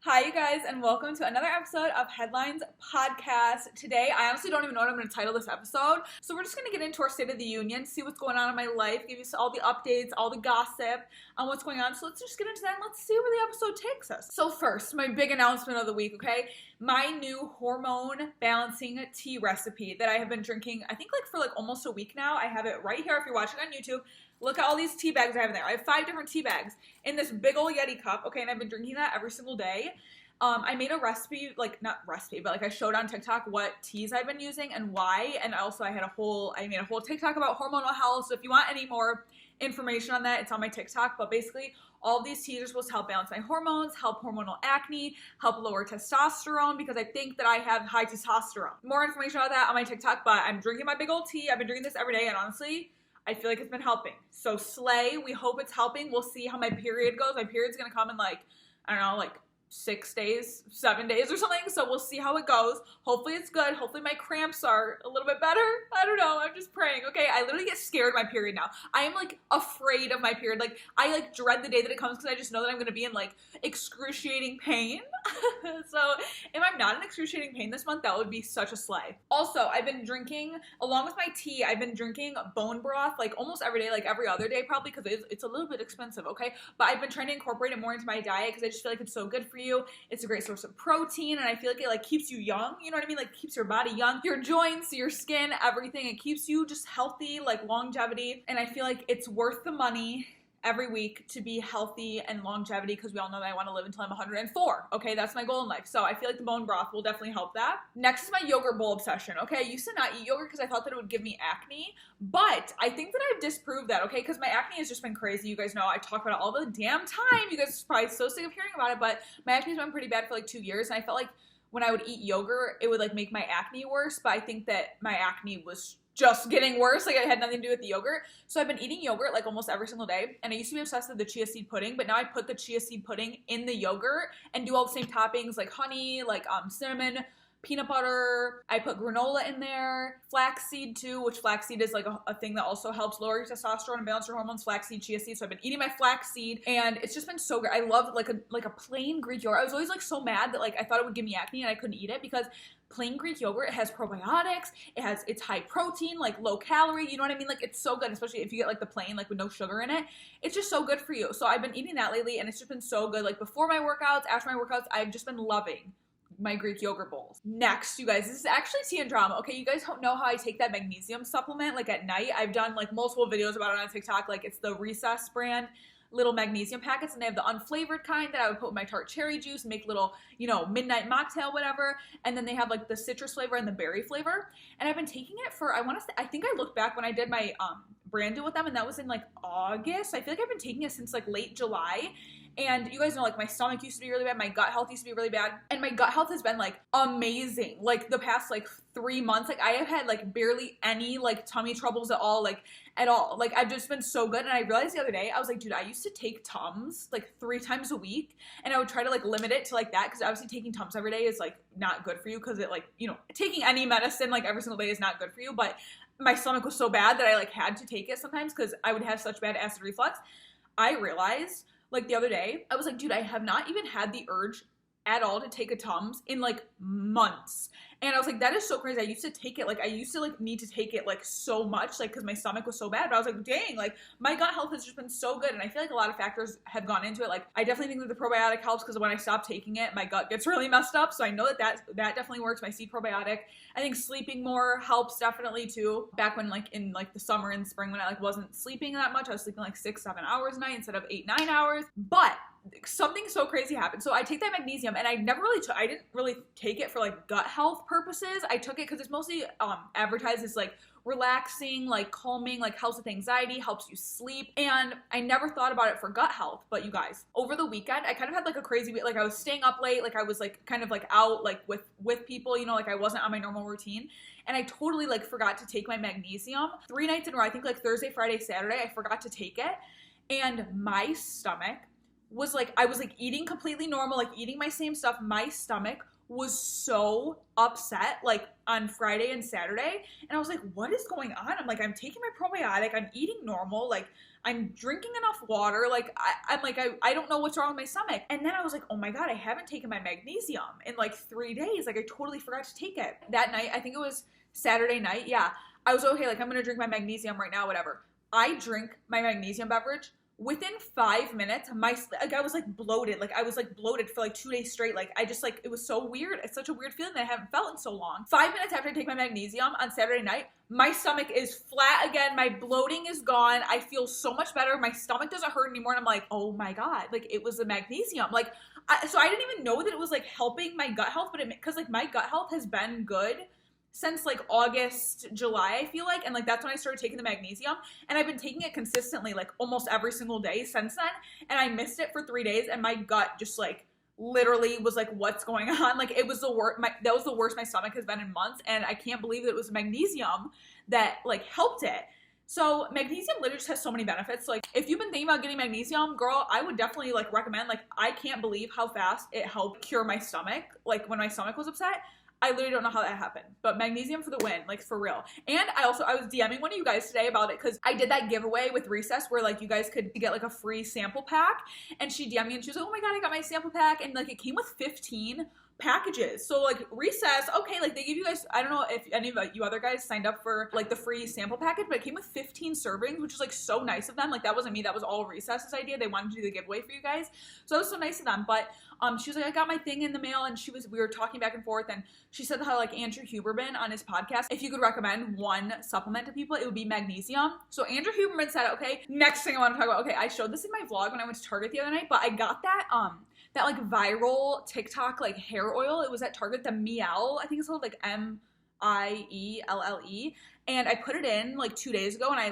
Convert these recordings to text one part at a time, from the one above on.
Hi, you guys, and welcome to another episode of Headlines Podcast. Today, I honestly don't even know what I'm going to title this episode, so we're just going to get into our State of the Union, see what's going on in my life, give you all the updates, all the gossip on what's going on. So let's just get into that and let's see where the episode takes us. So first, my big announcement of the week, okay? My new hormone balancing tea recipe that I have been drinking, I think for almost a week now. I have it right here if you're watching on YouTube. Look at all these tea bags I have in there. I have 5 different tea bags in this big old Yeti cup, okay, and I've been drinking that every single day. I made a recipe, not recipe, but I showed on TikTok what teas I've been using and why, and also I made a whole TikTok about hormonal health, so if you want any more information on that, it's on my TikTok, but basically, all of these teas are supposed to help balance my hormones, help hormonal acne, help lower testosterone, because I think that I have high testosterone. More information about that on my TikTok, but I'm drinking my big old tea. I've been drinking this every day, and honestly, I feel like it's been helping. So slay, we hope it's helping. We'll see how my period goes. My period's gonna come in 6 days, 7 days or something, so we'll see how it goes. Hopefully it's good. Hopefully my cramps are a little bit better. I don't know. I'm just praying, okay? I literally get scared of my period now. I am, afraid of my period. I, dread the day that it comes because I just know that I'm going to be in, excruciating pain. So if I'm not in excruciating pain this month, that would be such a slay. Also, I've been drinking, along with my tea, I've been drinking bone broth, almost every day, every other day probably, because it's a little bit expensive, okay? But I've been trying to incorporate it more into my diet because I just feel like it's so good for you. It's a great source of protein, and I feel like it keeps you young, you know what I mean? Keeps your body young, your joints, your skin, everything. It keeps you just healthy, longevity, and I feel like it's worth the money every week to be healthy and longevity, because we all know that I want to live until I'm 104. Okay, that's my goal in life. So I feel like the bone broth will definitely help that. Next is my yogurt bowl obsession. Okay, I used to not eat yogurt because I thought that it would give me acne, but I think that I've disproved that, okay, because my acne has just been crazy. You guys know I talk about it all the damn time. You guys are probably so sick of hearing about it, but my acne's been pretty bad for 2 years, and I felt like when I would eat yogurt, it would make my acne worse, but I think that my acne was just getting worse. It had nothing to do with the yogurt. So I've been eating yogurt almost every single day, and I used to be obsessed with the chia seed pudding, but now I put the chia seed pudding in the yogurt and do all the same toppings honey, cinnamon, peanut butter. I put granola in there, flaxseed too, which flaxseed is a thing that also helps lower your testosterone and balance your hormones. Flaxseed, chia seed. So I've been eating my flaxseed, and it's just been so good. I love a plain Greek yogurt. I was always so mad that I thought it would give me acne and I couldn't eat it, because plain Greek yogurt, it has probiotics, it's high protein, low calorie, you know what I mean? It's so good, especially if you get the plain, with no sugar in it. It's just so good for you. So I've been eating that lately, and it's just been so good. Before my workouts, after my workouts, I've just been loving my Greek yogurt bowls. Next, you guys, this is actually tea and drama. Okay, you guys don't know how I take that magnesium supplement at night. I've done multiple videos about it on TikTok. It's the Recess brand little magnesium packets, and they have the unflavored kind that I would put with my tart cherry juice and make little, midnight mocktail, whatever. And then they have the citrus flavor and the berry flavor. And I've been taking it for, I think I looked back when I did my brand deal with them, and that was in August. I feel like I've been taking it since late July. And you guys know, my stomach used to be really bad, my gut health used to be really bad, and my gut health has been, amazing. The past, 3 months, I have had, barely any, tummy troubles at all, at all. I've just been so good, and I realized the other day, I was dude, I used to take Tums, 3 times a week, and I would try to, limit it to, that, because obviously taking Tums every day is, not good for you, because it, taking any medicine, every single day is not good for you, but my stomach was so bad that I, had to take it sometimes, because I would have such bad acid reflux. I realized the other day, I was dude, I have not even had the urge at all to take a Tums in months. And I was that is so crazy. I used to take it, I used to need to take it so much, because my stomach was so bad. But I was dang, my gut health has just been so good. And I feel a lot of factors have gone into it. I definitely think that the probiotic helps, because when I stop taking it, my gut gets really messed up. So I know that definitely works. My seed probiotic. I think sleeping more helps definitely too. Back when in the summer and spring, when I wasn't sleeping that much, I was sleeping 6-7 hours a night instead of 8-9 hours. But something so crazy happened. So I take that magnesium, and I didn't really take it for gut health purposes. I took it because it's mostly advertised as relaxing, calming, helps with anxiety, helps you sleep. And I never thought about it for gut health. But you guys, over the weekend, I kind of had a crazy week. I was staying up late, I was kind of out with people, I wasn't on my normal routine. And I totally forgot to take my magnesium 3 nights in a row. I think Thursday, Friday, Saturday, I forgot to take it. And my stomach was I was eating completely normal, eating my same stuff. My stomach was so upset, like on Friday and Saturday. And I was like, what is going on? I'm like, I'm taking my probiotic, I'm eating normal, like I'm drinking enough water, like I don't know what's wrong with my stomach. And then I was like, oh my God, I haven't taken my magnesium in like 3 days. Like I totally forgot to take it. That night, I think it was Saturday night, yeah, I was okay, like I'm gonna drink my magnesium right now, whatever. I drink my magnesium beverage. Within 5 minutes, I was like bloated. Like I was like bloated for like 2 days straight. Like I just like, it was so weird. It's such a weird feeling that I haven't felt in so long. 5 minutes after I take my magnesium on Saturday night, my stomach is flat again. My bloating is gone. I feel so much better. My stomach doesn't hurt anymore. And I'm like, oh my God, like it was the magnesium. Like, so I didn't even know that it was like helping my gut health, but because like my gut health has been good since like August, July, I feel like. And like, that's when I started taking the magnesium, and I've been taking it consistently, like almost every single day since then. And I missed it for 3 days, and my gut just like literally was like, what's going on? Like it was the worst, that was the worst my stomach has been in months. And I can't believe that it was magnesium that like helped it. So magnesium literally just has so many benefits. Like if you've been thinking about getting magnesium, girl, I would definitely like recommend. Like I can't believe how fast it helped cure my stomach. Like when my stomach was upset, I literally don't know how that happened, but magnesium for the win, like for real. And I was DMing one of you guys today about it, because I did that giveaway with Recess where like you guys could get like a free sample pack, and she DM'd me and she was like, oh my God, I got my sample pack, and like it came with 15 packages. So like Recess, okay, like they give you guys, I don't know if any of you other guys signed up for like the free sample package, but it came with 15 servings, which is like so nice of them. Like that wasn't me, that was all Recess's idea. They wanted to do the giveaway for you guys, so that was so nice of them. But she was like, I got my thing in the mail, and we were talking back and forth, and she said how like Andrew Huberman on his podcast, if you could recommend one supplement to people, it would be magnesium. So Andrew Huberman said, okay, next thing I want to talk about, okay, I showed this in my vlog when I went to Target the other night, but I got that like viral TikTok like hair oil. It was at Target, the Mielle, I think it's called, like Mielle, and I put it in like 2 days ago, and I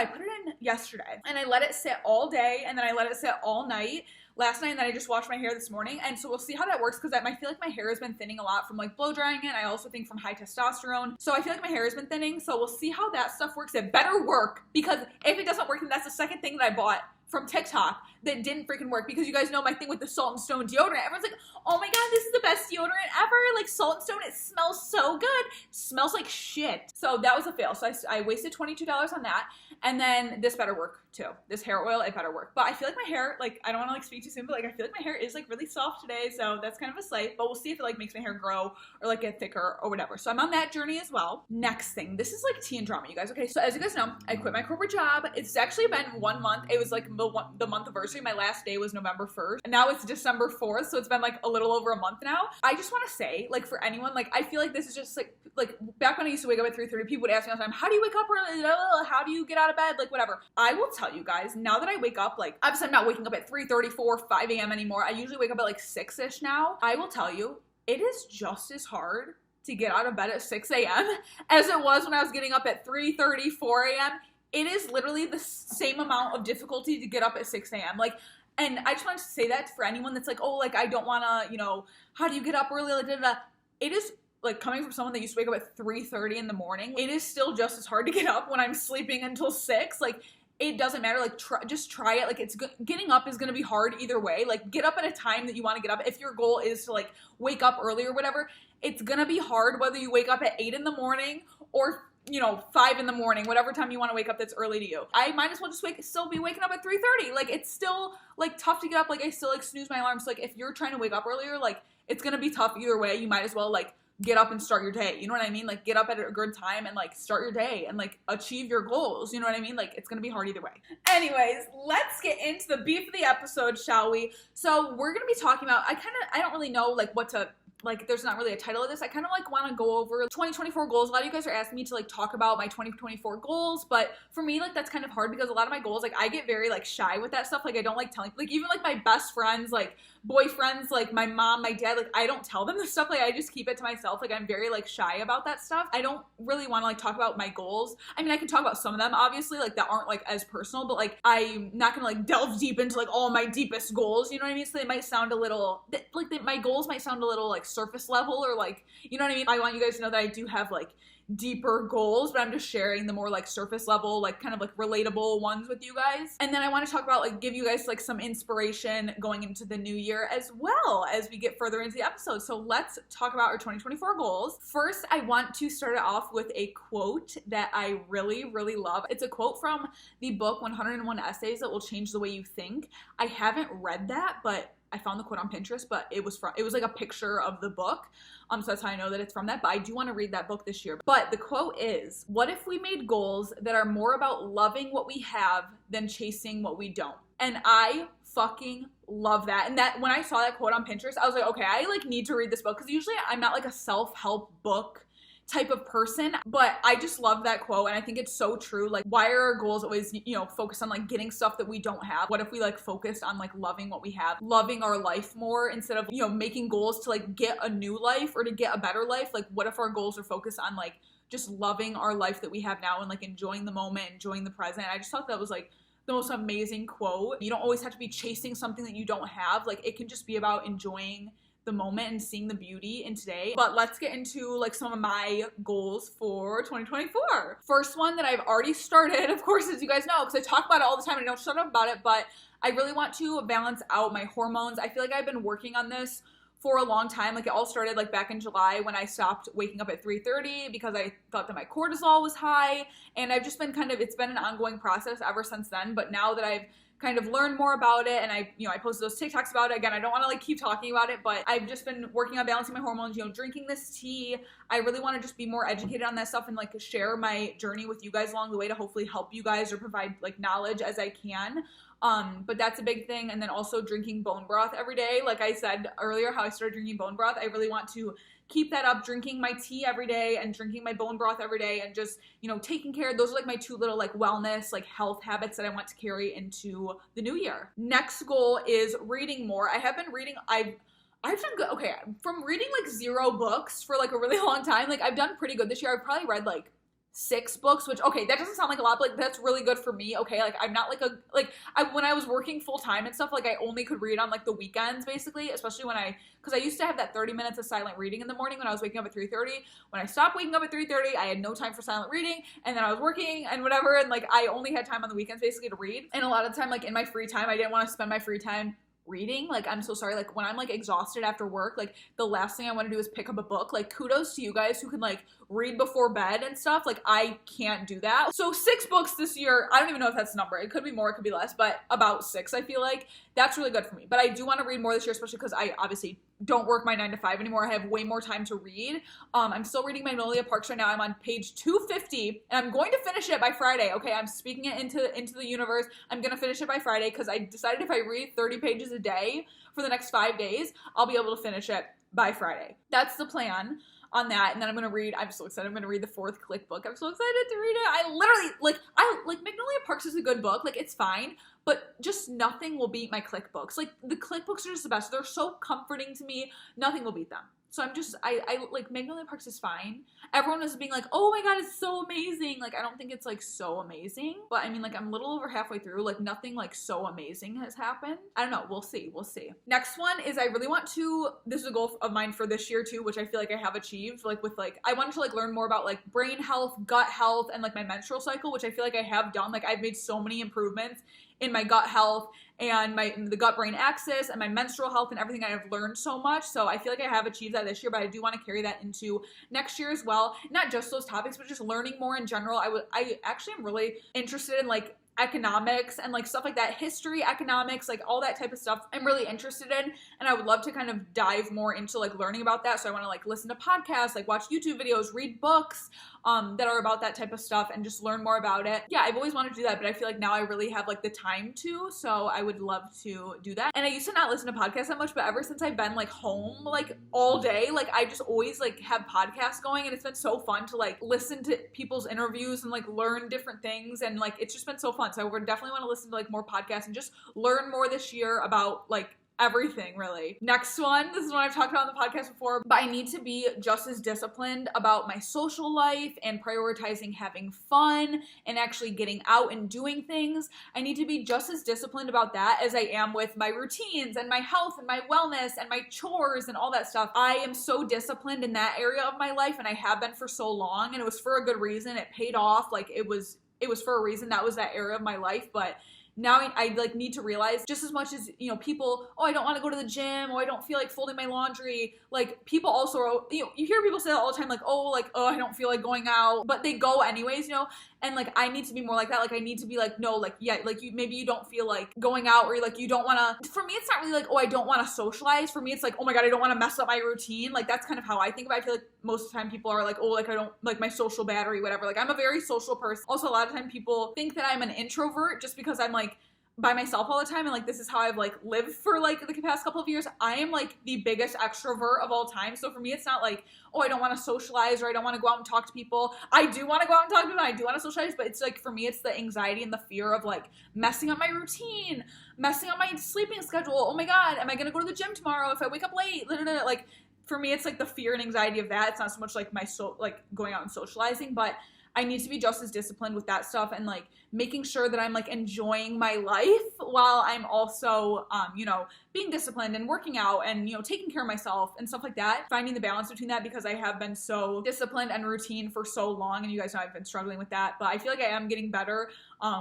put it in yesterday, and I let it sit all day, and then I let it sit all night last night, and then I just washed my hair this morning. And so we'll see how that works, because I feel like my hair has been thinning a lot from like blow drying it. I also think from high testosterone. So I feel like my hair has been thinning, so we'll see how that stuff works. It better work, because if it doesn't work, then that's the second thing that I bought from TikTok that didn't freaking work, because you guys know my thing with the Salt and Stone deodorant. Everyone's like, oh my God, this is the best deodorant ever. Like Salt and Stone, it smells so good. Smells like shit. So that was a fail. So I wasted $22 on that. And then this better work too. This hair oil, it better work. But I feel like my hair, like, I don't want to like speak too soon, but like I feel like my hair is like really soft today. So that's kind of a slight, but we'll see if it like makes my hair grow or like get thicker or whatever. So I'm on that journey as well. Next thing, this is like tea and drama, you guys. Okay, so as you guys know, I quit my corporate job. It's actually been 1 month. It was like the month anniversary. My last day was November 1st, and now it's December 4th. So it's been like a little over a month now. I just want to say, like, for anyone, like, I feel like this is just like back when I used to wake up at 3:30, people would ask me all the time, how do you wake up early? How do you get out of bed? Like, whatever. I will tell you guys, now that I wake up, like, obviously I'm not waking up at 3:30, 4, 5 a.m. anymore. I usually wake up at like 6-ish now. I will tell you, it is just as hard to get out of bed at 6 a.m. as it was when I was getting up at 3:30, 4 a.m. It is literally the same amount of difficulty to get up at 6 a.m. Like, and I just wanted to say that for anyone that's like, oh, like, I don't want to, you know, how do you get up early? Like, it is, like, coming from someone that used to wake up at 3:30 in the morning, it is still just as hard to get up when I'm sleeping until 6. Like, it doesn't matter. Like, just try it. Like, getting up is going to be hard either way. Like, get up at a time that you want to get up. If your goal is to, like, wake up early or whatever, it's going to be hard whether you wake up at 8 in the morning or, you know, 5 in the morning, whatever time you want to wake up that's early to you. I might as well just still be waking up at 3:30. Like, it's still, like, tough to get up. Like, I still, like, snooze my alarms. So, like, if you're trying to wake up earlier, like, it's going to be tough either way. You might as well, like, get up and start your day. You know what I mean? Like, get up at a good time and, like, start your day and, like, achieve your goals. You know what I mean? Like, it's gonna be hard either way. Anyways, let's get into the beef of the episode, shall we? So we're gonna be talking about, I don't really know, like, what to, like, there's not really a title of this. I kind of, like, want to go over 2024 goals. A lot of you guys are asking me to, like, talk about my 2024 goals, but for me, like, that's kind of hard because a lot of my goals, like, I get very, like, shy with that stuff. Like, I don't like telling, like, even, like, my best friends, like, boyfriends, like, my mom, my dad, like, I don't tell them this stuff. Like, I just keep it to myself. Like, I'm very, like, shy about that stuff. I don't really want to, like, talk about my goals. I mean, I can talk about some of them, obviously, like, that aren't, like, as personal, but, like, I'm not gonna, like, delve deep into, like, all my deepest goals, you know what I mean? So they might sound a little, like, my goals might sound a little, like, surface level or, like, you know what I mean? I want you guys to know that I do have, like, deeper goals, but I'm just sharing the more like surface level, like kind of like relatable ones with you guys. And then I want to talk about like give you guys like some inspiration going into the new year as well as we get further into the episode. So let's talk about our 2024 goals. First, I want to start it off with a quote that I really, really love. It's a quote from the book 101 Essays That Will Change the Way You Think. I haven't read that, but I found the quote on Pinterest, but it was like a picture of the book. So that's how I know that it's from that, but I do want to read that book this year. But the quote is, what if we made goals that are more about loving what we have than chasing what we don't? And I fucking love that. And that when I saw that quote on Pinterest, I was like, okay, I like need to read this book, because usually I'm not like a self-help book type of person, but I just love that quote, and I think it's so true. Like, why are our goals always, focused on like getting stuff that we don't have? What if we like focused on like loving what we have, loving our life more, instead of making goals to like get a new life or to get a better life? Like, what if our goals are focused on like just loving our life that we have now and like enjoying the moment, enjoying the present? I just thought that was like the most amazing quote. You don't always have to be chasing something that you don't have. Like, it can just be about enjoying the moment and seeing the beauty in today. But let's get into like some of my goals for 2024. First one that I've already started, of course, as you guys know, because I talk about it all the time and I don't shut up about it, but I really want to balance out my hormones. I feel like I've been working on this for a long time. Like, it all started like back in July when I stopped waking up at 3:30 because I thought that my cortisol was high, and I've just been it's been an ongoing process ever since then. But now that I've kind of learned more about it, and I posted those TikToks about it. Again, I don't want to like keep talking about it, but I've just been working on balancing my hormones, drinking this tea. I really want to just be more educated on that stuff and like share my journey with you guys along the way to hopefully help you guys or provide like knowledge as I can. But that's a big thing. And then also drinking bone broth every day. Like I said earlier, how I started drinking bone broth, I really want to keep that up, drinking my tea every day and drinking my bone broth every day, and just, taking care. Those are like my two little like wellness, like health habits that I want to carry into the new year. Next goal is reading more. I have been reading, I've done good. Okay, from reading like 0 books for like a really long time, like I've done pretty good this year. I've probably read like 6 books, which, okay, that doesn't sound like a lot, but like, that's really good for me. Okay, like I'm not like when I was working full time and stuff, like I only could read on like the weekends basically, especially because I used to have that 30 minutes of silent reading in the morning when I was waking up at 3:30. When I stopped waking up at 3:30, I had no time for silent reading, and then I was working and whatever, and like I only had time on the weekends basically to read. And a lot of the time, like in my free time, I didn't want to spend my free time reading. Like, I'm so sorry, like when I'm like exhausted after work, like the last thing I want to do is pick up a book. Like, kudos to you guys who can like read before bed and stuff. Like, I can't do that. So 6 books this year. I don't even know if that's the number. It could be more, it could be less, but about 6, I feel like that's really good for me. But I do want to read more this year, especially because I obviously don't work my 9 to 5 anymore. I have way more time to read. I'm still reading Magnolia Parks right now. I'm on page 250, and I'm going to finish it by Friday. Okay, I'm speaking it into the universe. I'm gonna finish it by Friday because I decided if I read 30 pages a day for the next 5 days, I'll be able to finish it by Friday. That's the plan on that. And then I'm so excited. I'm going to read the 4th Click book. I'm so excited to read it. I like Magnolia Parks is a good book. Like, it's fine, but just nothing will beat my Click books. Like, the Click books are just the best. They're so comforting to me. Nothing will beat them. So I like Magnolia Parks is fine. Everyone is being like, oh my god, it's so amazing. Like, I don't think it's like so amazing, but I mean, like, I'm a little over halfway through. Like, nothing like so amazing has happened. I don't know. We'll see. Next one is I really want to, this is a goal of mine for this year too, which I feel like I have achieved, like with like, I wanted to like learn more about like brain health, gut health, and like my menstrual cycle, which I feel like I have done. Like, I've made so many improvements in my gut health and the gut-brain axis and my menstrual health and everything. I have learned so much. So I feel like I have achieved that this year, but I do want to carry that into next year as well. Not just those topics, but just learning more in general. I actually am really interested in like economics and like stuff like that, history, economics, like all that type of stuff I'm really interested in, and I would love to kind of dive more into like learning about that. So I want to like listen to podcasts, like watch YouTube videos, read books that are about that type of stuff, and just learn more about it. Yeah, I've always wanted to do that, but I feel like now I really have like the time to, so I would love to do that. And I used to not listen to podcasts that much, but ever since I've been like home like all day, like I just always like have podcasts going, and it's been so fun to like listen to people's interviews and like learn different things, and like it's just been so fun. So I would definitely want to listen to like more podcasts and just learn more this year about like everything, really. Next one, this is one I've talked about on the podcast before, but I need to be just as disciplined about my social life and prioritizing having fun and actually getting out and doing things. I need to be just as disciplined about that as I am with my routines and my health and my wellness and my chores and all that stuff. I am so disciplined in that area of my life, and I have been for so long, and it was for a good reason. It paid off. Like, it was for a reason. That was that area of my life. But now I like need to realize, just as much as, you know, people, oh, I don't want to go to the gym, or I don't feel like folding my laundry. Like, people also, you know, you hear people say that all the time, like, oh, I don't feel like going out, but they go anyways, you know. And like, I need to be more like that. Like, I need to be like, no, like, yeah, like, maybe you don't feel like going out, or like you don't want to. For me, it's not really like, oh, I don't want to socialize. For me, it's like, oh my God, I don't want to mess up my routine. Like, that's kind of how I think about it. I feel like most of the time people are like, oh, like, I don't like my social battery, whatever. Like, I'm a very social person. Also, a lot of time people think that I'm an introvert just because I'm like by myself all the time, and like, this is how I've like lived for like the past couple of years. I am like the biggest extrovert of all time. So for me, it's not like, oh, I don't want to socialize, or I don't want to go out and talk to people. I do want to go out and talk to people, I do want to socialize, but it's like, for me, it's the anxiety and the fear of like messing up my routine, messing up my sleeping schedule. Oh my God, am I gonna go to the gym tomorrow if I wake up late? Like, for me, it's like the fear and anxiety of that. It's not so much like like going out and socializing, but I need to be just as disciplined with that stuff, and like making sure that I'm like enjoying my life while I'm also, you know, being disciplined and working out and, you know, taking care of myself and stuff like that. Finding the balance between that, because I have been so disciplined and routine for so long, and you guys know I've been struggling with that, but I feel like I am getting better,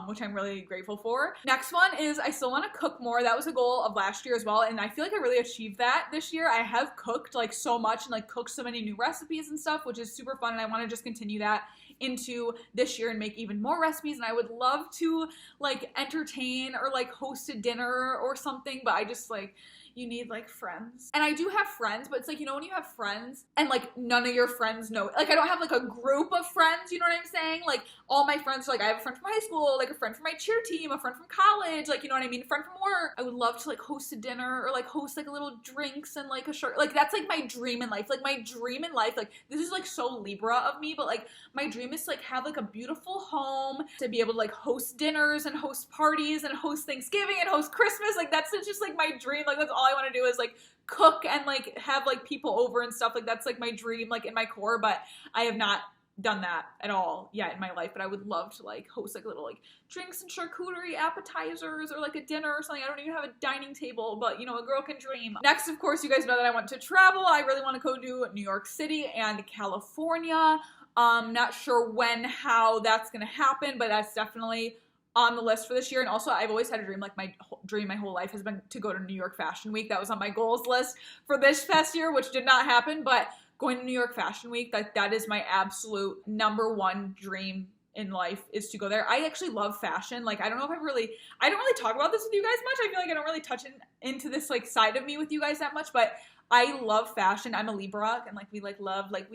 which I'm really grateful for. Next one is I still want to cook more. That was a goal of last year as well, and I feel like I really achieved that this year. I have cooked like so much and like cooked so many new recipes and stuff, which is super fun, and I want to just continue that into this year and make even more recipes. And I would love to like entertain or like host a dinner or something, but I just like, you need like friends. And I do have friends, but it's like, you know, when you have friends and like none of your friends know, like, I don't have like a group of friends, you know what I'm saying? Like, all my friends are like, I have a friend from high school, like a friend from my cheer team, a friend from college, like, you know what I mean? A friend from work. I would love to like host a dinner or like host like a little drinks and like a shirt. Like, that's like my dream in life. Like, my dream in life, like, this is like so Libra of me, but like my dream is to like have like a beautiful home, to be able to like host dinners and host parties and host Thanksgiving and host Christmas. Like, that's just like my dream. Like, that's all I want to do is like cook and like have like people over and stuff. Like, that's like my dream, like in my core, but I have not done that at all yet in my life. But I would love to like host like little like drinks and charcuterie appetizers, or like a dinner or something. I don't even have a dining table, but you know, a girl can dream. Next, of course, you guys know that I want to travel. I really want to go to New York City and California. Not sure when, how that's gonna happen, but that's definitely on the list for this year. And also, I've always had a dream, like my dream my whole life has been to go to New York Fashion Week. That was on my goals list for this past year, which did not happen, but going to New York Fashion Week, that is my absolute number one dream in life, is to go there. I actually love fashion. Like, I don't know if I don't really talk about this with you guys much. I feel like I don't really touch into this like side of me with you guys that much, but I love fashion. I'm a Libra, and like we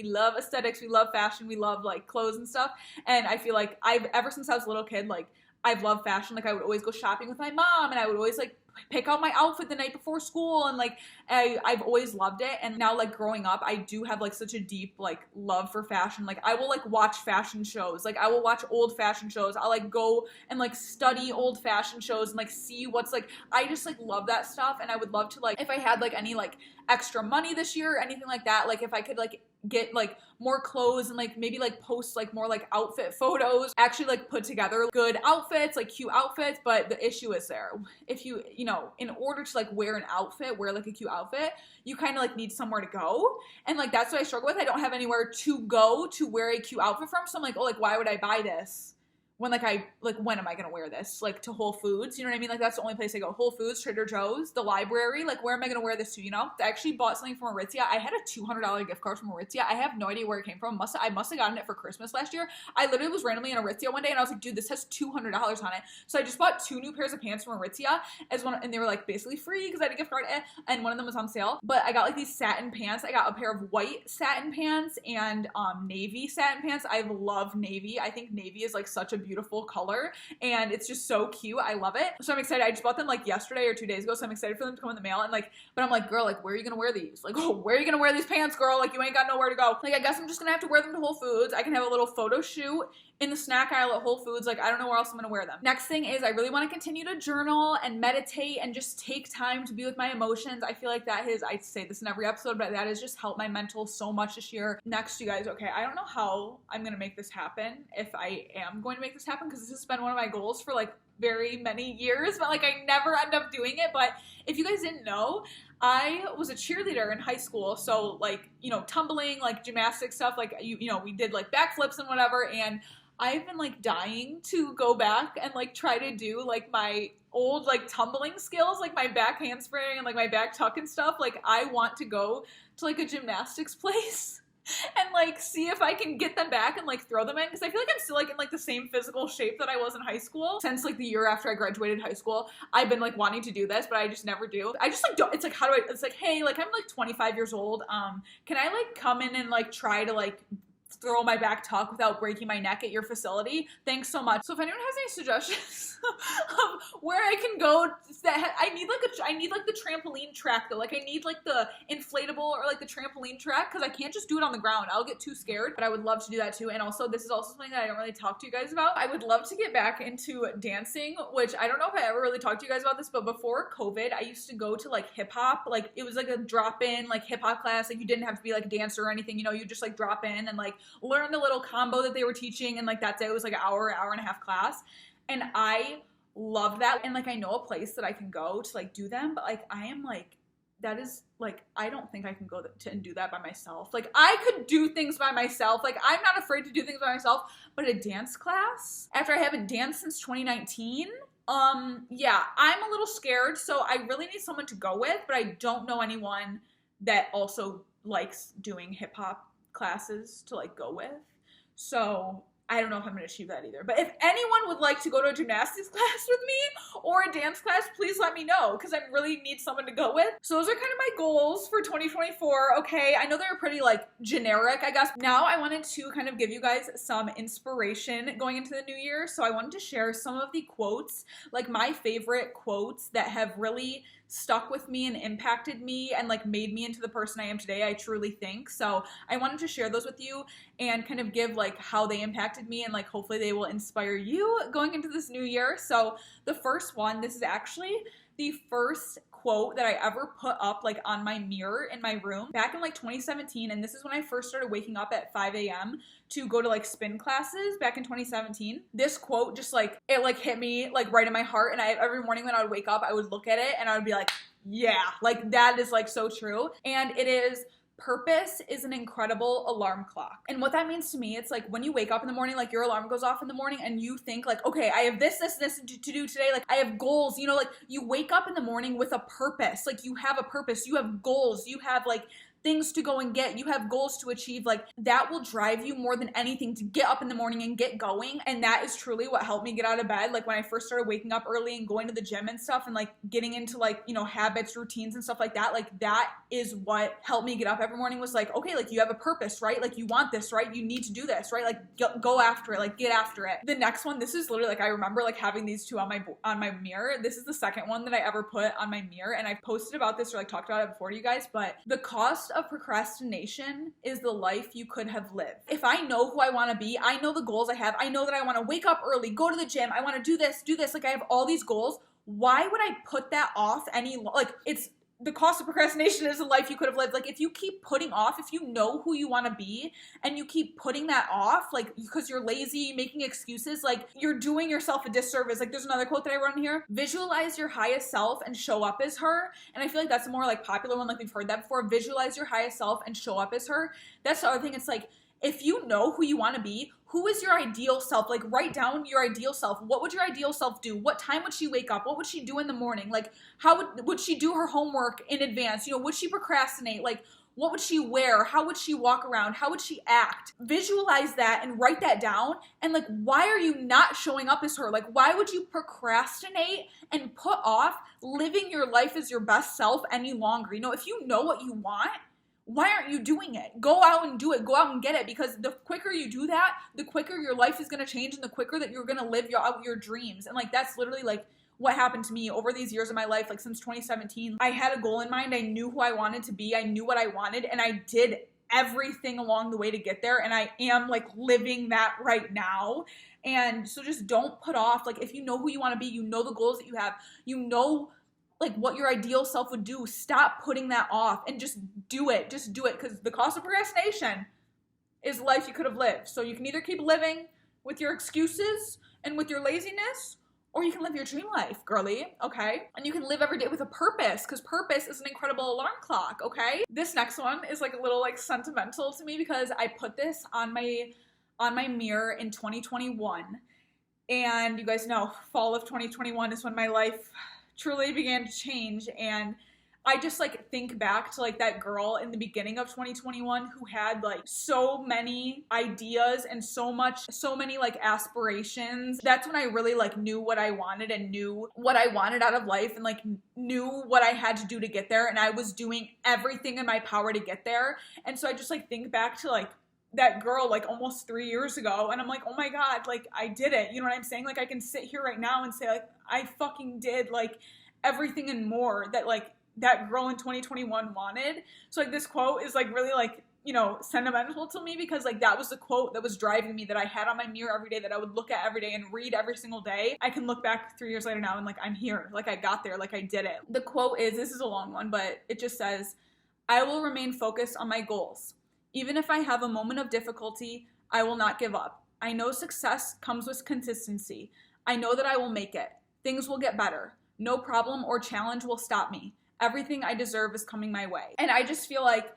love aesthetics, we love fashion, we love like clothes and stuff. And I feel like ever since I was a little kid, like, I've loved fashion. Like, I would always go shopping with my mom, and I would always like pick out my outfit the night before school, and like I've always loved it. And now, like, growing up, I do have like such a deep like love for fashion. Like, I will like watch fashion shows. Like, I will watch old fashion shows. I'll like go and like study old fashion shows and like see what's like, I just like love that stuff. And I would love to, like, if I had like any like extra money this year or anything like that, like if I could like get like more clothes and like maybe like post like more like outfit photos, actually like put together good outfits, like cute outfits. But the issue is there, if you know, in order to like wear an outfit, wear like a cute outfit, you kind of like need somewhere to go. And like, that's what I struggle with. I don't have anywhere to go to wear a cute outfit from. So I'm like, oh, like, why would I buy this when when am I gonna wear this? Like, to Whole Foods, you know what I mean? Like, that's the only place I go. Whole Foods, Trader Joe's, the library. Like, where am I gonna wear this to, you know? I actually bought something from Aritzia. I had a $200 gift card from Aritzia. I have no idea where it came from. I must have gotten it for Christmas last year. I literally was randomly in Aritzia one day, and I was like, dude, this has $200 on it. So I just bought 2 new pairs of pants from Aritzia and they were like basically free because I had a gift card, and one of them was on sale. But I got like these satin pants. I got a pair of white satin pants and navy satin pants. I love navy. I think navy is like such a beautiful color, and it's just so cute. I love it. So I'm excited. I just bought them like yesterday or 2 days ago, so I'm excited for them to come in the mail. And like, but I'm like, girl, like, where are you gonna wear these? Like, oh, where are you gonna wear these pants, girl? Like, you ain't got nowhere to go. Like, I guess I'm just gonna have to wear them to Whole Foods. I can have a little photo shoot in the snack aisle at Whole Foods. Like, I don't know where else I'm gonna wear them. Next thing is I really want to continue to journal and meditate and just take time to be with my emotions. I feel like that is, I say this in every episode, but that has just helped my mental so much this year. Next, you guys, okay, I don't know how I'm gonna make this happen, if I am going to make this happen, because this has been one of my goals for like very many years, but like I never end up doing it. But if you guys didn't know, I was a cheerleader in high school, so like, you know, tumbling, like gymnastics stuff, like you know, we did like backflips and whatever, and I've been like dying to go back and like try to do like my old like tumbling skills, like my back handspring and like my back tuck and stuff. Like I want to go to like a gymnastics place and like see if I can get them back and like throw them in, because I feel like I'm still like in like the same physical shape that I was in high school. Since like the year after I graduated high school, I've been like wanting to do this, but I just never do. I just like don't, it's like, how do I, it's like, hey, like I'm like 25 years old, can I like come in and like try to like throw my back tuck without breaking my neck at your facility? Thanks so much. So if anyone has any suggestions of where I can go, that I need like the trampoline track though. Like I need like the inflatable or like the trampoline track, because I can't just do it on the ground. I'll get too scared, but I would love to do that too. And also, this is also something that I don't really talk to you guys about. I would love to get back into dancing, which I don't know if I ever really talked to you guys about this, but before COVID, I used to go to like hip hop. Like it was like a drop-in like hip hop class. Like you didn't have to be like a dancer or anything, you know, you just like drop in and like learn the little combo that they were teaching, and like that's it. It was like an hour and a half class, and I loved that. And like I know a place that I can go to like do them, but like I am like, that is like, I don't think I can go to and do that by myself. Like I could do things by myself. Like I'm not afraid to do things by myself, but a dance class after I haven't danced since 2019, yeah, I'm a little scared. So I really need someone to go with, but I don't know anyone that also likes doing hip hop classes to like go with. So I don't know if I'm going to achieve that either. But if anyone would like to go to a gymnastics class with me or a dance class, please let me know, because I really need someone to go with. So those are kind of my goals for 2024. Okay, I know they're pretty like generic, I guess. Now I wanted to kind of give you guys some inspiration going into the new year. So I wanted to share some of the quotes, like my favorite quotes that have really stuck with me and impacted me and like made me into the person I am today, I truly think. So I wanted to share those with you and kind of give like how they impacted me, and like hopefully they will inspire you going into this new year. So the first one, this is actually the first quote that I ever put up like on my mirror in my room back in like 2017, and this is when I first started waking up at 5 a.m. to go to like spin classes back in 2017. This quote just like, it like hit me like right in my heart, and every morning when I would wake up, I would look at it and I would be like, yeah, like that is like so true. And it is, purpose is an incredible alarm clock. And what that means to me, it's like when you wake up in the morning, like your alarm goes off in the morning and you think like, okay, I have this to do today. Like I have goals, you know, like you wake up in the morning with a purpose. Like you have a purpose, you have goals, you have like things to go and get, you have goals to achieve. Like that will drive you more than anything to get up in the morning and get going. And that is truly what helped me get out of bed. Like when I first started waking up early and going to the gym and stuff, and like getting into like, you know, habits, routines and stuff like that is what helped me get up every morning, was like, okay, like you have a purpose, right? Like you want this, right? You need to do this, right? Like go after it, like get after it. The next one, this is literally like, I remember like having these two on my mirror. This is the second one that I ever put on my mirror, and I posted about this or like talked about it before to you guys, but the cost of procrastination is the life you could have lived. If I know who I want to be, I know the goals I have, I know that I want to wake up early, go to the gym, I want to do this, like I have all these goals. Why would I put that off like it's, the cost of procrastination is the life you could have lived. Like if you keep putting off, if you know who you want to be and you keep putting that off, like because you're lazy, making excuses, like you're doing yourself a disservice. Like there's another quote that I wrote in here: visualize your highest self and show up as her. And I feel like that's a more like popular one, like we've heard that before. Visualize your highest self and show up as her. That's the other thing. It's like, if you know who you want to be, who is your ideal self? Like write down your ideal self. What would your ideal self do? What time would she wake up? What would she do in the morning? Like how would she do her homework in advance? You know, would she procrastinate? Like what would she wear? How would she walk around? How would she act? Visualize that and write that down. And like, why are you not showing up as her? Like, why would you procrastinate and put off living your life as your best self any longer? You know, if you know what you want, why aren't you doing it? Go out and do it. Go out and get it, because the quicker you do that, the quicker your life is going to change, and the quicker that you're going to live out your dreams. And like, that's literally like what happened to me over these years of my life. Like since 2017, I had a goal in mind. I knew who I wanted to be. I knew what I wanted, and I did everything along the way to get there. And I am like living that right now. And so just don't put off, like if you know who you want to be, you know the goals that you have, you know like what your ideal self would do, stop putting that off and just do it. Just do it, because the cost of procrastination is life you could have lived. So you can either keep living with your excuses and with your laziness, or you can live your dream life, girly, okay? And you can live every day with a purpose, because purpose is an incredible alarm clock, okay? This next one is like a little like sentimental to me, because I put this on my mirror in 2021. And you guys know, fall of 2021 is when my life truly began to change. And I just like think back to like that girl in the beginning of 2021 who had like so many ideas and so many like aspirations. That's when I really like knew what I wanted and knew what I wanted out of life, and like knew what I had to do to get there. And I was doing everything in my power to get there. And so I just like think back to like that girl like almost 3 years ago, and I'm like, oh my God, like I did it. You know what I'm saying? Like I can sit here right now and say like I fucking did like everything and more that like that girl in 2021 wanted. So like this quote is like really like, you know, sentimental to me, because like that was the quote that was driving me, that I had on my mirror every day, that I would look at every day and read every single day. I can look back 3 years later now and like I'm here, like I got there, like I did it. The quote is, this is a long one, but it just says, I will remain focused on my goals. Even if I have a moment of difficulty, I will not give up. I know success comes with consistency. I know that I will make it. Things will get better. No problem or challenge will stop me. Everything I deserve is coming my way. And I just feel like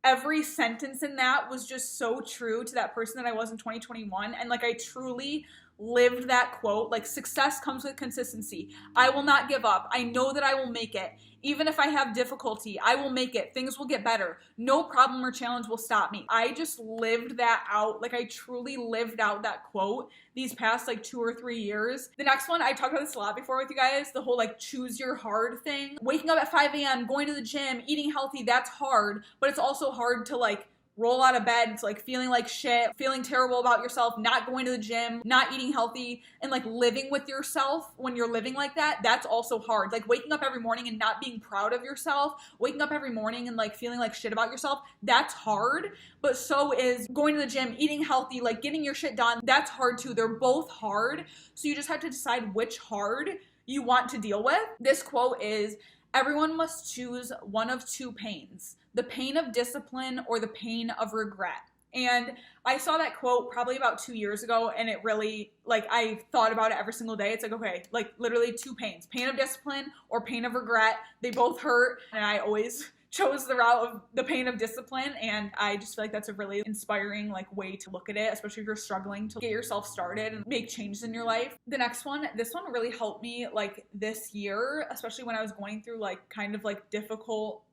every sentence in that was just so true to that person that I was in 2021. And like I truly lived that quote. Like success comes with consistency. I will not give up. I know that I will make it. Even if I have difficulty, I will make it. Things will get better. No problem or challenge will stop me. I just lived that out. Like I truly lived out that quote these past like 2 or 3 years. The next one, I talked about this a lot before with you guys, the whole like choose your hard thing. Waking up at 5 a.m., going to the gym, eating healthy, that's hard. But it's also hard to like roll out of bed. It's like feeling like shit, feeling terrible about yourself, not going to the gym, not eating healthy, and like living with yourself when you're living like that. That's also hard. Like waking up every morning and not being proud of yourself, waking up every morning and like feeling like shit about yourself, that's hard. But so is going to the gym, eating healthy, like getting your shit done. That's hard too. They're both hard. So you just have to decide which hard you want to deal with. This quote is, everyone must choose one of two pains, the pain of discipline or the pain of regret. And I saw that quote probably about 2 years ago, and it really, like, I thought about it every single day. It's like, okay, like literally two pains, pain of discipline or pain of regret. They both hurt, and I always chose the route of the pain of discipline. And I just feel like that's a really inspiring like way to look at it, especially if you're struggling to get yourself started and make changes in your life. The next one, this one really helped me like this year, especially when I was going through like kind of like difficult,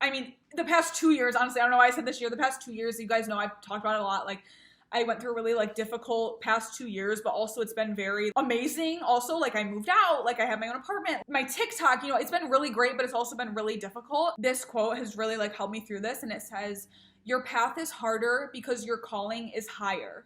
I mean, the past 2 years, honestly, I don't know why I said this year, the past 2 years, you guys know I've talked about it a lot. Like I went through a really like difficult past 2 years, but also it's been very amazing. Also, like I moved out, like I have my own apartment, my TikTok, you know, it's been really great, but it's also been really difficult. This quote has really like helped me through this. And it says, your path is harder because your calling is higher.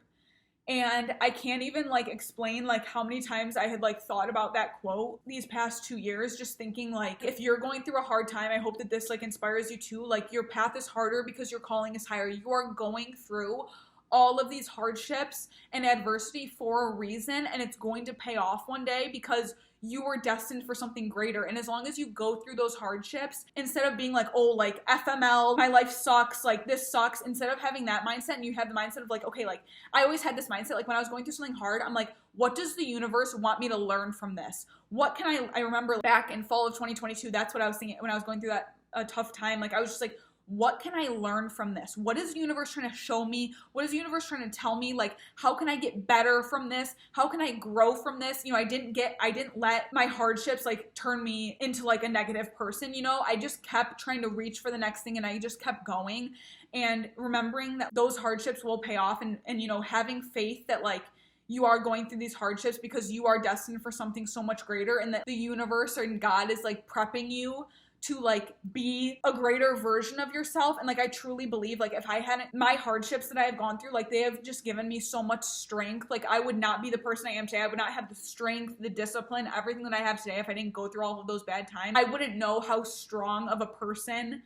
And I can't even like explain like how many times I had like thought about that quote these past 2 years, just thinking like, if you're going through a hard time, I hope that this like inspires you too. Like your path is harder because your calling is higher. You are going through all of these hardships and adversity for a reason, and it's going to pay off one day because you were destined for something greater. And as long as you go through those hardships, instead of being like, oh, like FML, my life sucks, like this sucks, instead of having that mindset, and you have the mindset of like, okay, like I always had this mindset, like when I was going through something hard, I'm like, what does the universe want me to learn from this? What can I remember back in fall of 2022, that's what I was thinking when I was going through that a tough time. Like I was just like, what can I learn from this? What is the universe trying to show me? What is the universe trying to tell me? Like, how can I get better from this? How can I grow from this? You know, I didn't let my hardships like turn me into like a negative person. You know, I just kept trying to reach for the next thing, and I just kept going and remembering that those hardships will pay off, and you know, having faith that like you are going through these hardships because you are destined for something so much greater, and that the universe and God is like prepping you to like be a greater version of yourself. And like I truly believe like if I hadn't, my hardships that I have gone through, like they have just given me so much strength. Like I would not be the person I am today. I would not have the strength, the discipline, everything that I have today if I didn't go through all of those bad times. I wouldn't know how strong of a person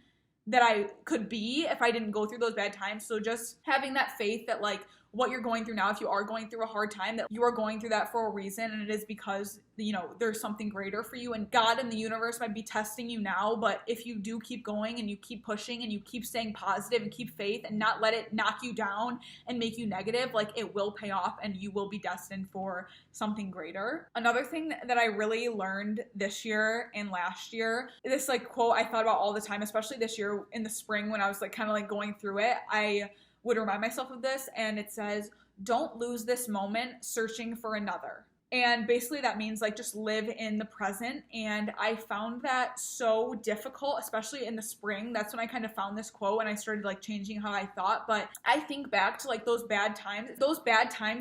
that I could be if I didn't go through those bad times. So just having that faith that like what you're going through now, if you are going through a hard time, that you are going through that for a reason, and it is because, you know, there's something greater for you, and God and the universe might be testing you now, but if you do keep going and you keep pushing and you keep staying positive and keep faith and not let it knock you down and make you negative, like it will pay off and you will be destined for something greater. Another thing that I really learned this year and last year, this like quote I thought about all the time, especially this year in the spring when I was like kind of like going through it, I would remind myself of this, and it says, don't lose this moment searching for another. And basically that means like just live in the present. And I found that so difficult, especially in the spring. That's when I kind of found this quote and I started like changing how I thought. But I think back to like those bad times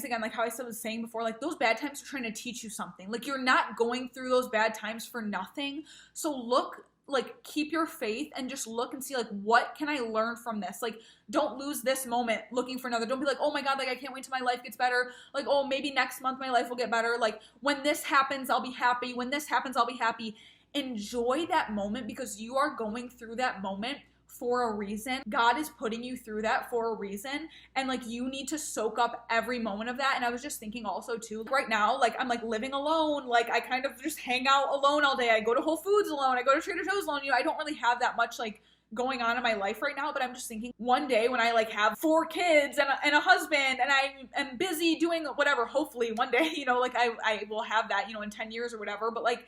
again, like how I was saying before, like those bad times are trying to teach you something. Like you're not going through those bad times for nothing. So look, like keep your faith and just look and see like what can I learn from this. Like don't lose this moment looking for another. Don't be like, oh my God, like I can't wait till my life gets better. Like, oh, maybe next month my life will get better. Like when this happens, I'll be happy. When this happens, I'll be happy. Enjoy that moment because you are going through that moment for a reason. God is putting you through that for a reason, and like you need to soak up every moment of that. And I was just thinking also too, right now, like I'm like living alone, like I kind of just hang out alone all day. I go to Whole Foods alone, I go to Trader Joe's alone, you know, I don't really have that much like going on in my life right now, but I'm just thinking one day when I like have 4 kids and a husband and I am busy doing whatever, hopefully one day, you know, like I will have that, you know, in 10 years or whatever, but like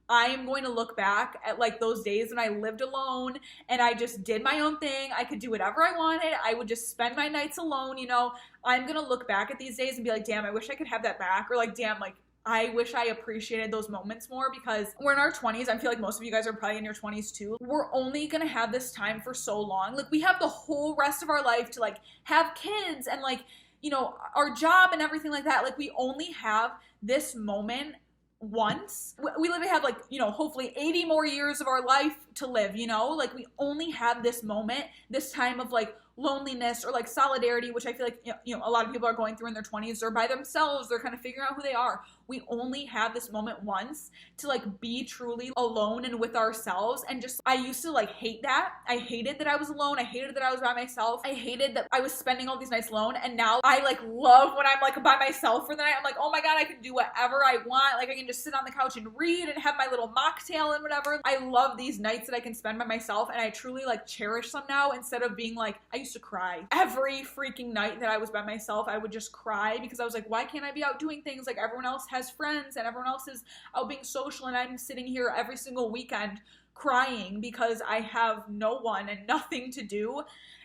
I am going to look back at like those days when I lived alone and I just did my own thing. I could do whatever I wanted. I would just spend my nights alone, you know. I'm going to look back at these days and be like, damn, I wish I could have that back. Or like, damn, like I wish I appreciated those moments more because we're in our 20s. I feel like most of you guys are probably in your 20s too. We're only going to have this time for so long. Like we have the whole rest of our life to like have kids and like, you know, our job and everything like that. Like we only have this moment once. We literally have like, you know, hopefully 80 more years of our life to live, you know, like we only have this moment, this time of like loneliness or like solidarity, which I feel like, you know, a lot of people are going through in their 20s. They're by themselves. They're kind of figuring out who they are. We only have this moment once to like be truly alone and with ourselves. And just, I used to like hate that. I hated that I was alone. I hated that I was by myself. I hated that I was spending all these nights alone. And now I like love when I'm like by myself for the night. I'm like, oh my God, I can do whatever I want. Like I can just sit on the couch and read and have my little mocktail and whatever. I love these nights that I can spend by myself. And I truly like cherish them now instead of being like, I used to cry every freaking night that I was by myself. I would just cry because I was like, why can't I be out doing things like everyone else has friends and everyone else is out being social and I'm sitting here every single weekend crying because I have no one and nothing to do.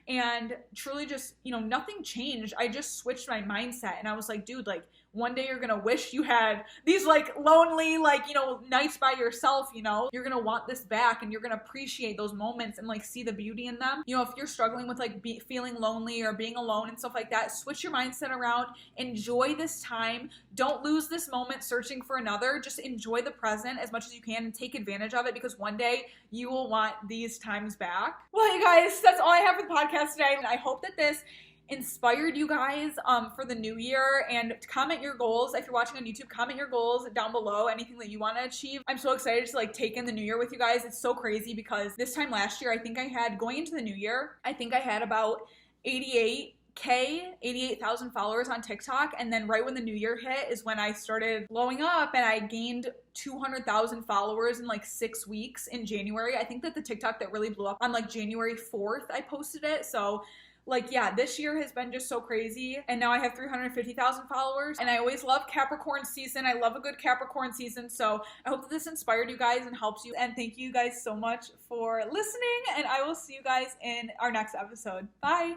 And truly just, you know, nothing changed. I just switched my mindset and I was like, dude, like one day you're gonna wish you had these like lonely, like, you know, nights by yourself, you know, you're gonna want this back and you're gonna appreciate those moments and like see the beauty in them. You know, if you're struggling with like feeling lonely or being alone and stuff like that, switch your mindset around, enjoy this time. Don't lose this moment searching for another. Just enjoy the present as much as you can and take advantage of it because one day you will want these times back. Well, you guys, that's all I have for the podcast today. And I hope that this inspired you guys for the new year, and comment your goals. If you're watching on YouTube, comment your goals down below, anything that you want to achieve. I'm so excited to like take in the new year with you guys. It's so crazy because this time last year, I think I had, going into the new year, I think I had about 88,000 followers on TikTok, and then right when the new year hit is when I started blowing up and I gained 200,000 followers in like 6 weeks in January. I think that the TikTok that really blew up on like January 4th, I posted it. So like, yeah, this year has been just so crazy. And now I have 350,000 followers. And I always love Capricorn season. I love a good Capricorn season. So I hope that this inspired you guys and helps you. And thank you guys so much for listening. And I will see you guys in our next episode. Bye.